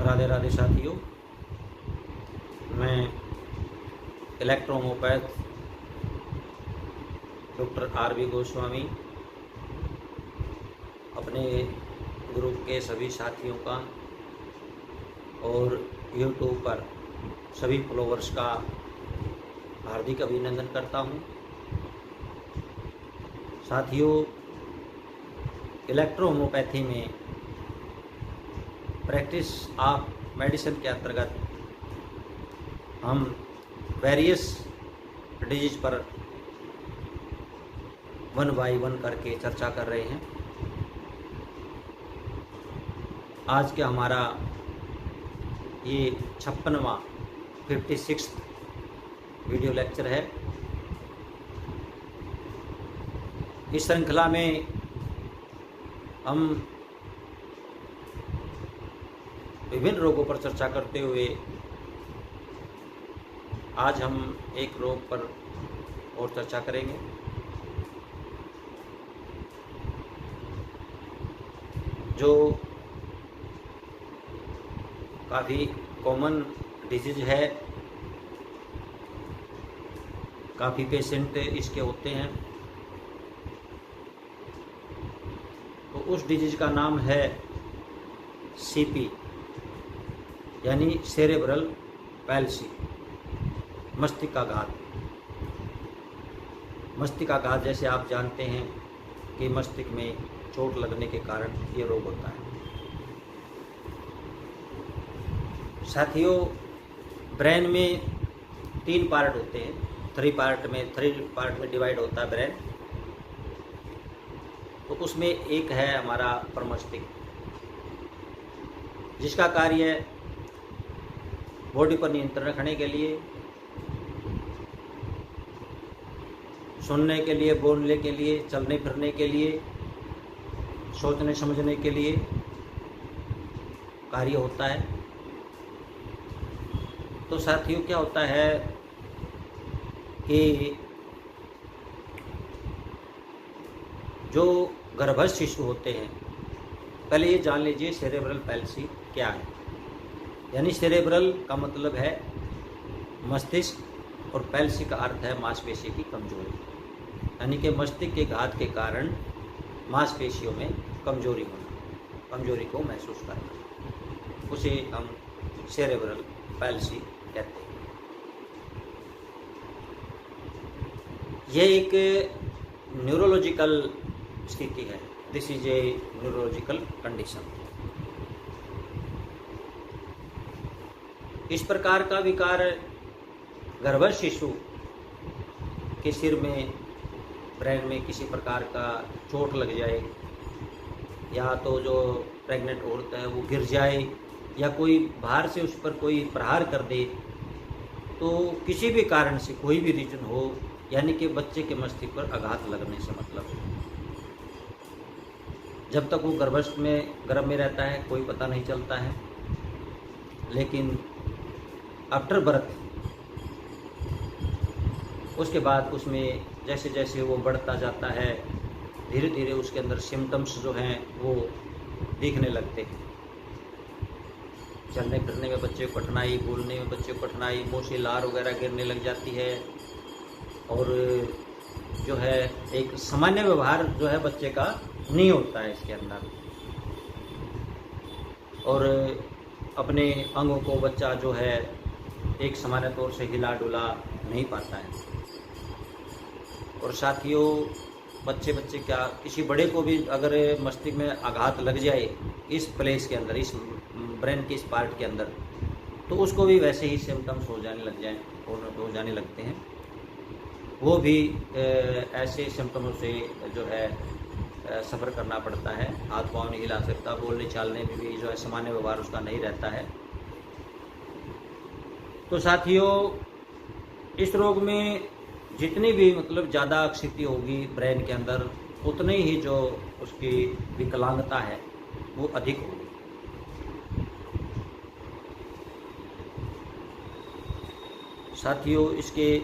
राधे राधे साथियों, मैं इलेक्ट्रोहोम्योपैथ doctor RV. Goswami अपने ग्रुप के सभी साथियों का और यूट्यूब पर सभी फॉलोवर्स का हार्दिक अभिनंदन करता हूं। साथियों, इलेक्ट्रोहोम्योपैथी में प्रैक्टिस ऑफ मेडिसिन के अंतर्गत हम वेरियस डिजीज पर वन बाई वन करके चर्चा कर रहे हैं। आज का हमारा ये 56वां 56th वीडियो लेक्चर है। इस श्रृंखला में हम विभिन्न रोगों पर चर्चा करते हुए आज हम एक रोग पर और चर्चा करेंगे, जो काफ़ी कॉमन डिजीज है। काफ़ी पेशेंट इसके होते हैं। तो उस डिजीज का नाम है सीपी यानी सेरेब्रल पैल्सी, मस्तिष्काघात। मस्तिष्काघात जैसे आप जानते हैं कि मस्तिष्क में चोट लगने के कारण ये रोग होता है। साथियों, ब्रेन में 3 पार्ट होते हैं, 3 पार्ट में डिवाइड होता है ब्रेन। तो उसमें एक है हमारा प्रमस्तिष्क, जिसका कार्य बॉडी पर नियंत्रण रखने के लिए, सुनने के लिए, बोलने के लिए, चलने फिरने के लिए, सोचने समझने के लिए कार्य होता है। तो साथियों, क्या होता है कि जो गर्भस्थ शिशु होते हैं, पहले ये जान लीजिए सेरेब्रल पैल्सी क्या है। यानी सेरेब्रल का मतलब है मस्तिष्क और पैल्सी का अर्थ है मांसपेशी की कमजोरी। यानी कि मस्तिष्क के घात के कारण मांसपेशियों में कमजोरी होना, कमजोरी को महसूस करना, उसे हम सेरेब्रल पैल्सी कहते हैं। यह एक न्यूरोलॉजिकल स्थिति है। This is a neurological condition. इस प्रकार का विकार गर्भस्थ शिशु के सिर में, ब्रेन में किसी प्रकार का चोट लग जाए, या तो जो प्रेग्नेंट औरत है वो गिर जाए, या कोई बाहर से उस पर कोई प्रहार कर दे, तो किसी भी कारण से कोई भी रीजन हो, यानी कि बच्चे के मस्तिष्क पर आघात लगने से मतलब जब तक वो गर्भ में रहता है कोई पता नहीं चलता है, लेकिन आफ्टर बर्थ उसके बाद उसमें जैसे जैसे वो बढ़ता जाता है, धीरे धीरे उसके अंदर सिम्टम्स जो हैं वो दिखने लगते हैं। चलने फिरने में बच्चे को कठिनाई, बोलने में बच्चे को कठिनाई, मुँह से लार वगैरह गिरने लग जाती है, और जो है एक सामान्य व्यवहार जो है बच्चे का नहीं होता है इसके अंदर, और अपने अंगों को बच्चा जो है एक सामान्य तौर से हिला डुला नहीं पाता है। और साथियों, बच्चे क्या, किसी बड़े को भी अगर मस्तिष्क में आघात लग जाए इस प्लेस के अंदर, इस ब्रेन के इस पार्ट के अंदर, तो उसको भी वैसे ही सिम्टम्स हो जाने लगते हैं। वो भी ऐसे सिम्टमों से जो है सफ़र करना पड़ता है। हाथ पाँव नहीं हिला सकता, बोलने चालने में भी जो है सामान्य व्यवहार उसका नहीं रहता है। तो साथियों, इस रोग में जितनी भी मतलब ज़्यादा क्षति होगी ब्रेन के अंदर, उतनी ही जो उसकी विकलांगता है वो अधिक होगी। साथियों, इसके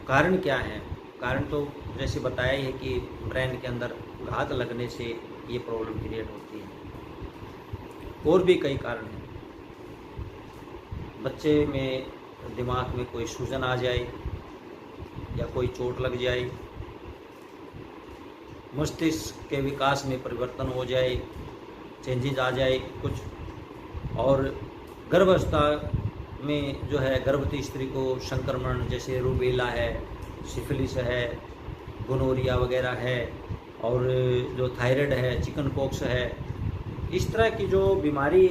कारण क्या हैं? कारण तो जैसे बताया ही है कि ब्रेन के अंदर घात लगने से ये प्रॉब्लम क्रिएट होती है। और भी कई कारण हैं। बच्चे में दिमाग में कोई सूजन आ जाए या कोई चोट लग जाए, मस्तिष्क के विकास में परिवर्तन हो जाए, चेंजेस आ जाए कुछ, और गर्भावस्था में जो है गर्भवती स्त्री को संक्रमण जैसे रूबेला है, सिफिलिस है, गोनोरिया वगैरह है, और जो थायराइड है, चिकन पॉक्स है, इस तरह की जो बीमारी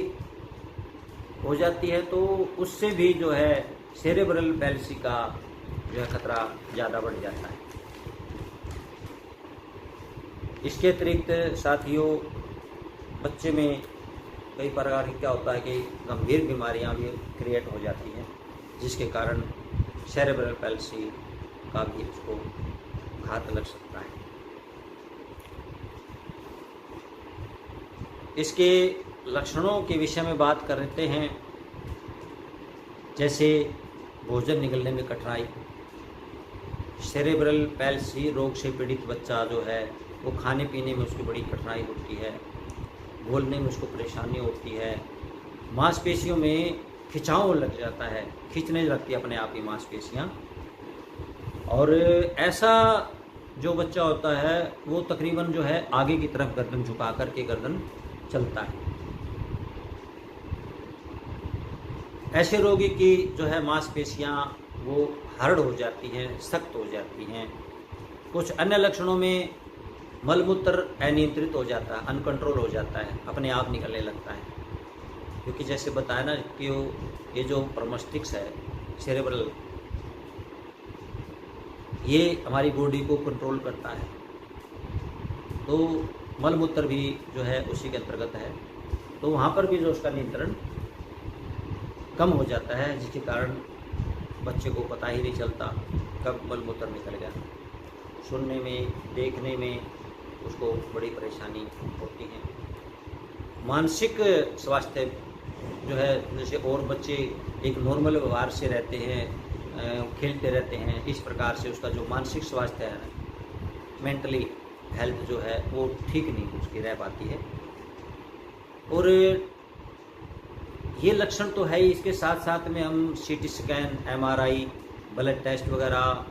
हो जाती है तो उससे भी जो है सेरेब्रल पैल्सी का जो है खतरा ज़्यादा बढ़ जाता है। इसके अतिरिक्त साथियों, बच्चे में कई प्रकार की क्या होता है कि गंभीर बीमारियां भी क्रिएट हो जाती हैं, जिसके कारण सेरेब्रल पैल्सी का भी उसको घात लग सकता है। इसके लक्षणों के विषय में बात करते हैं, जैसे भोजन निगलने में कठिनाई। सेरेब्रल पैल्सी रोग से पीड़ित बच्चा जो है वो खाने पीने में उसकी बड़ी कठिनाई होती है, बोलने में उसको परेशानी होती है, मांसपेशियों में खिंचाव लग जाता है, खींचने लगती है अपने आप ही मांसपेशियाँ। और ऐसा जो बच्चा होता है वो तकरीबन जो है आगे की तरफ गर्दन झुका करके गर्दन चलता है। ऐसे रोगी की जो है मांसपेशियाँ वो हार्ड हो जाती हैं, सख्त हो जाती हैं। कुछ अन्य लक्षणों में मलमूत्र अनियंत्रित हो जाता है, अनकंट्रोल हो जाता है, अपने आप निकलने लगता है, क्योंकि जैसे बताया ना कि ये जो प्रमस्टिक्स है सेरेब्रल, ये हमारी बॉडी को कंट्रोल करता है, तो मलमूत्र भी जो है उसी के अंतर्गत है। तो वहाँ पर भी जो उसका नियंत्रण कम हो जाता है, जिसके कारण बच्चे को पता ही नहीं चलता कब मलमूत्र निकल गया। सुनने में, देखने में उसको बड़ी परेशानी होती है। मानसिक स्वास्थ्य जो है, जैसे और बच्चे एक नॉर्मल व्यवहार से रहते हैं, खेलते रहते हैं, इस प्रकार से उसका जो मानसिक स्वास्थ्य है, मेंटली हेल्थ जो है वो ठीक नहीं उसकी रह पाती है। और ये लक्षण तो है ही, इसके साथ साथ में हम CT scan, MRI, blood test वगैरह,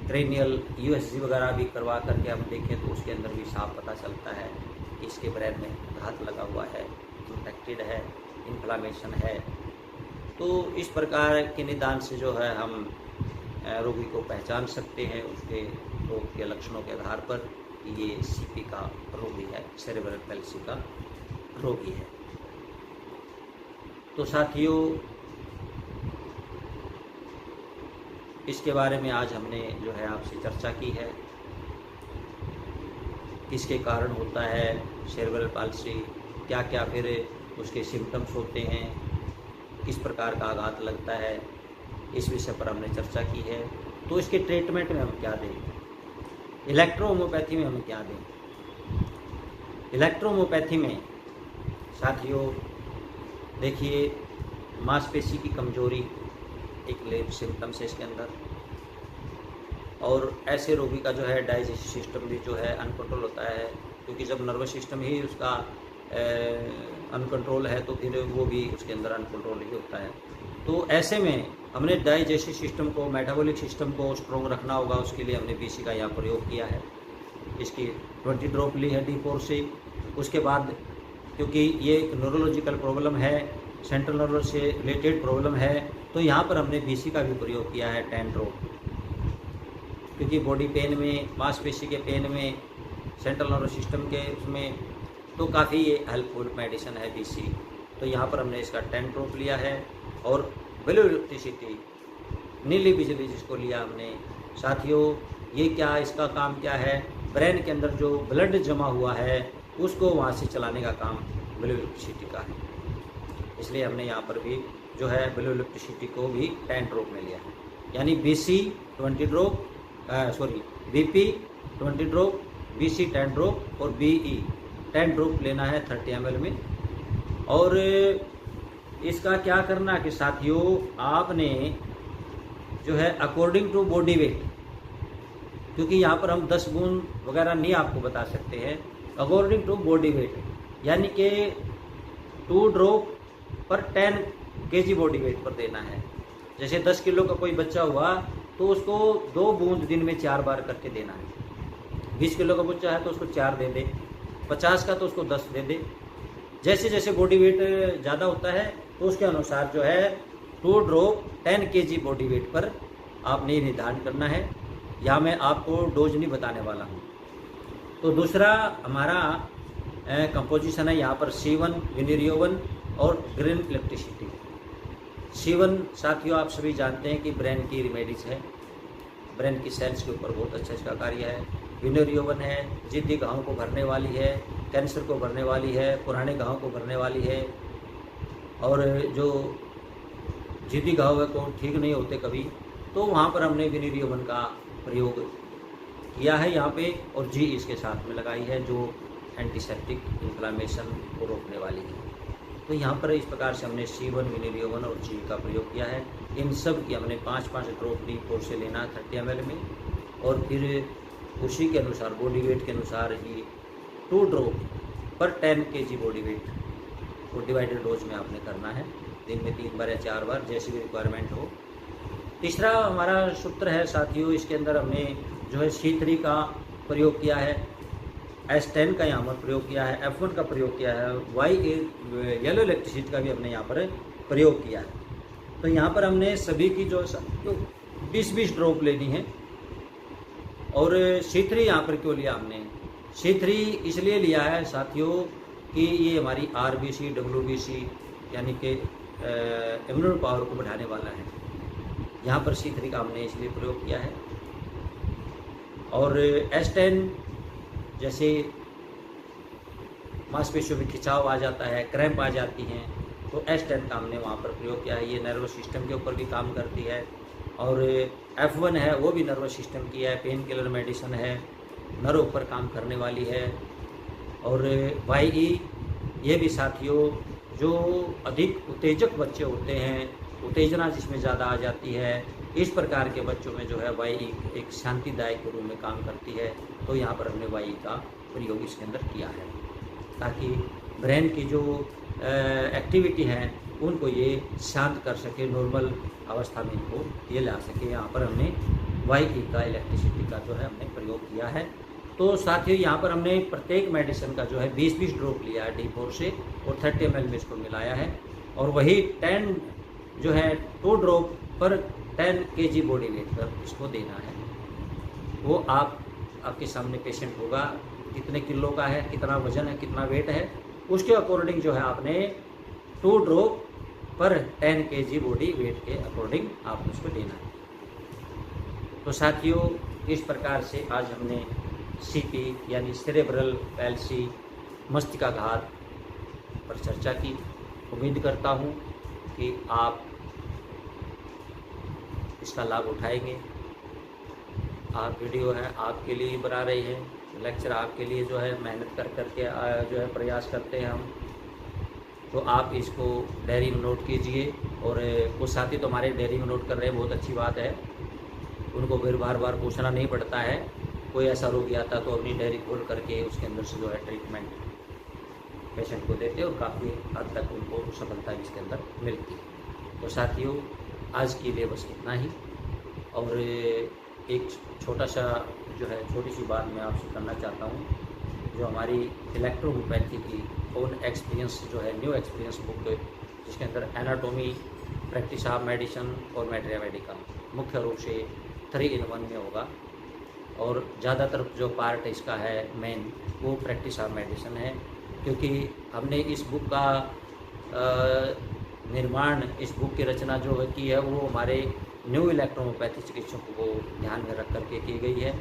क्रेनियल यूएसजी वगैरह भी करवा करके हम देखें तो उसके अंदर भी साफ पता चलता है कि इसके ब्रेन में घात लगा हुआ है, इन्फेक्टेड है, इन्फ्लामेशन है। तो इस प्रकार के निदान से जो है हम रोगी को पहचान सकते हैं उसके रोग के लक्षणों के आधार पर कि ये सीपी का रोगी है, सेरेब्रल पैल्सी का रोगी है। तो साथियों, इसके बारे में आज हमने जो है आपसे चर्चा की है, किसके कारण होता है सेरेब्रल पैल्सी, क्या क्या फिर उसके सिम्टम्स होते हैं, किस प्रकार का आघात लगता है, इस विषय पर हमने चर्चा की है। तो इसके ट्रीटमेंट में हम क्या दें, इलेक्ट्रोहोम्योपैथी में हम क्या दें। इलेक्ट्रोहोम्योपैथी में साथियों देखिए, मांसपेशी की कमजोरी एक लेब सिम्टम्स है इसके अंदर, और ऐसे रोगी का जो है डाइजेस्टिव सिस्टम भी जो है अनकंट्रोल होता है, क्योंकि जब नर्वस सिस्टम ही उसका अनकंट्रोल है तो फिर वो भी उसके अंदर अनकंट्रोल ही होता है। तो ऐसे में हमने डाइजेस्टिव सिस्टम को, मेटाबॉलिक सिस्टम को स्ट्रॉन्ग रखना होगा, उसके लिए हमने बीसी का यहाँ प्रयोग किया है। इसकी 20 ड्रॉप ली है D4 से। उसके बाद क्योंकि ये एक न्यूरोलॉजिकल प्रॉब्लम है, सेंट्रल नर्वस से रिलेटेड प्रॉब्लम है, तो यहाँ पर हमने बीसी का भी प्रयोग किया है 10 ड्रॉप, क्योंकि बॉडी पेन में, मांसपेशी के पेन में, सेंट्रल नर्वस सिस्टम के उसमें तो काफ़ी ये हेल्पफुल मेडिसिन है बीसी। तो यहाँ पर हमने इसका 10 ड्रॉप लिया है। और ब्लू इलेक्ट्रिसिटी, नीली बिजली जिसको लिया हमने। साथियों, ये क्या, इसका काम क्या है, ब्रेन के अंदर जो ब्लड जमा हुआ है उसको वहाँ से चलाने का काम ब्लू इलेक्ट्रिसिटी का है। इसलिए हमने यहाँ पर भी जो है ब्लू इलेक्ट्रिसिटी को भी 10 ड्रॉप में लिया है, यानी BC 20 drop, BP 20 drop, BC 10 drop और बीई 10 ड्रॉप लेना है 30 ml में। और इसका क्या करना कि साथियों, आपने जो है अकॉर्डिंग टू बॉडी वेट, क्योंकि यहाँ पर हम 10 गुण वगैरह नहीं आपको बता सकते हैं, अकॉर्डिंग टू बॉडी वेट, यानी कि 2 ड्रॉप पर 10 केजी बॉडी वेट पर देना है। जैसे 10 किलो का कोई बच्चा हुआ तो उसको 2 बूंद दिन में 4 बार करके देना है। 20 किलो का बच्चा है तो उसको 4 दे दे, 50 का तो उसको 10 दे दे। जैसे जैसे बॉडी वेट ज़्यादा होता है तो उसके अनुसार जो है 2 ड्रॉप 10 केजी बॉडी वेट पर आपने निर्धारण करना है। यहाँ मैं आपको डोज नहीं बताने वाला हूँ। तो दूसरा हमारा कंपोजिशन है यहाँ पर C1 विनिरियोवन और ग्रीन इलेक्ट्रिसिटी। C1 साथियों आप सभी जानते हैं कि ब्रेन की रेमेडीज है, ब्रेन की सेल्स के ऊपर बहुत अच्छा इसका कार्य है। विनिरियोवन है, जिद्दी घावों को भरने वाली है, कैंसर को भरने वाली है, पुराने घावों को भरने वाली है, और जो जिद्दी घाव है को ठीक नहीं होते कभी, तो वहाँ पर हमने विनिरियोवन का प्रयोग किया है यहाँ पे, और जी इसके साथ में लगाई है जो एंटीसेप्टिक इन्फ्लामेशन को रोकने वाली है। तो यहाँ पर इस प्रकार से हमने C1 विनिरियोवन और जी का प्रयोग किया है। इन सब की हमने 5-5 ड्रॉप D4 से लेना है 30 ml में, और फिर उसी के अनुसार बॉडी वेट के अनुसार ही 2 ड्रॉप पर 10 kg बॉडी वेट को डिवाइडेड डोज में आपने करना है, दिन में 3 बार या 4 बार जैसी भी रिक्वायरमेंट हो। तीसरा हमारा सूत्र है साथियों, इसके अंदर हमने जो है C3 का प्रयोग किया है, S10 का यहाँ पर प्रयोग किया है, F1 का प्रयोग किया है, येलो इलेक्ट्रिसिटी का भी हमने यहाँ पर प्रयोग किया है। तो यहाँ पर हमने सभी की जो 20-20 ड्रॉप लेनी है। और C3 यहाँ पर क्यों लिया हमने? C3 इसलिए लिया है साथियों कि ये हमारी RBC WBC यानी कि इम्यून पावर को बढ़ाने वाला है। यहाँ पर C3 का हमने इसलिए प्रयोग किया है। और S10 जैसे मांसपेशियों में खिंचाव आ जाता है, क्रैम्प आ जाती हैं, तो S10 का हमने वहाँ पर प्रयोग किया है। ये नर्वस सिस्टम के ऊपर भी काम करती है। और F1 है वो भी नर्वस सिस्टम की है, पेन किलर मेडिसिन है, नर्व पर काम करने वाली है। और YE ये भी साथियों जो अधिक उत्तेजक बच्चे होते हैं, उत्तेजना जिसमें ज़्यादा आ जाती है, इस प्रकार के बच्चों में जो है YE एक शांतिदायक रूप में काम करती है। तो यहाँ पर हमने YE का प्रयोग इसके अंदर किया है ताकि ब्रेन की जो एक्टिविटी है उनको ये शांत कर सके, नॉर्मल अवस्था में इनको ये ला सके। यहाँ पर हमने YE का इलेक्ट्रिसिटी का जो है हमने प्रयोग किया है। तो साथियों यहाँ पर हमने प्रत्येक मेडिसिन का जो है 20-20 ड्रॉप लिया है D4 से, और 30 ml में इसको मिलाया है। और वही 10 जो है 2 ड्रॉप पर 10 kg बॉडी वेट पर इसको देना है। वो आपके सामने पेशेंट होगा, कितने किलो का है, कितना वजन है, कितना वेट है, उसके अकॉर्डिंग जो है आपने 2 ड्रॉप पर 10 kg बॉडी वेट के अकॉर्डिंग आपको उसको देना है। तो साथियों इस प्रकार से आज हमने CP यानी सेरेब्रल पैल्सी, मस्तिष्काघात पर चर्चा की। उम्मीद करता हूँ कि आप इसका लाभ उठाएंगे। आप वीडियो है आपके लिए बना रही है, लेक्चर आपके लिए जो है मेहनत कर करके जो है प्रयास करते हैं हम। तो आप इसको डायरी में नोट कीजिए, और कुछ साथी तो हमारे डायरी में नोट कर रहे हैं, बहुत अच्छी बात है। उनको फिर बार बार पूछना नहीं पड़ता है। कोई ऐसा रोगी आता तो अपनी डायरी खोल करके उसके अंदर से जो है ट्रीटमेंट पेशेंट को देते हैं, और काफ़ी हद तक उनको सफलता इसके अंदर मिलती है। तो साथियों आज के लिए बस इतना ही। और एक छोटा सा जो है छोटी सी बात मैं आपसे करना चाहता हूँ। जो हमारी इलेक्ट्रोहोमियोपैथी की ओन एक्सपीरियंस जो है न्यू एक्सपीरियंस बुक, जिसके अंदर एनाटॉमी, प्रैक्टिस ऑफ मेडिसिन और मैटेरिया मेडिका मुख्य रूप से 3 in 1 में होगा। और ज़्यादातर जो पार्ट इसका है मेन वो प्रैक्टिस ऑफ मेडिसिन है, क्योंकि हमने इस बुक का निर्माण, इस बुक की रचना जो की है वो हमारे न्यू इलेक्ट्रोहोमियोपैथी चिकित्सकों को ध्यान में रख करके की गई है,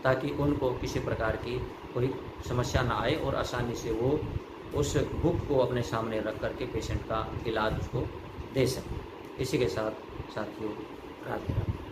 ताकि उनको किसी प्रकार की कोई समस्या ना आए और आसानी से वो उस बुक को अपने सामने रख करके पेशेंट का इलाज उसको दे सकें। इसी के साथ साथियों राधे राधे।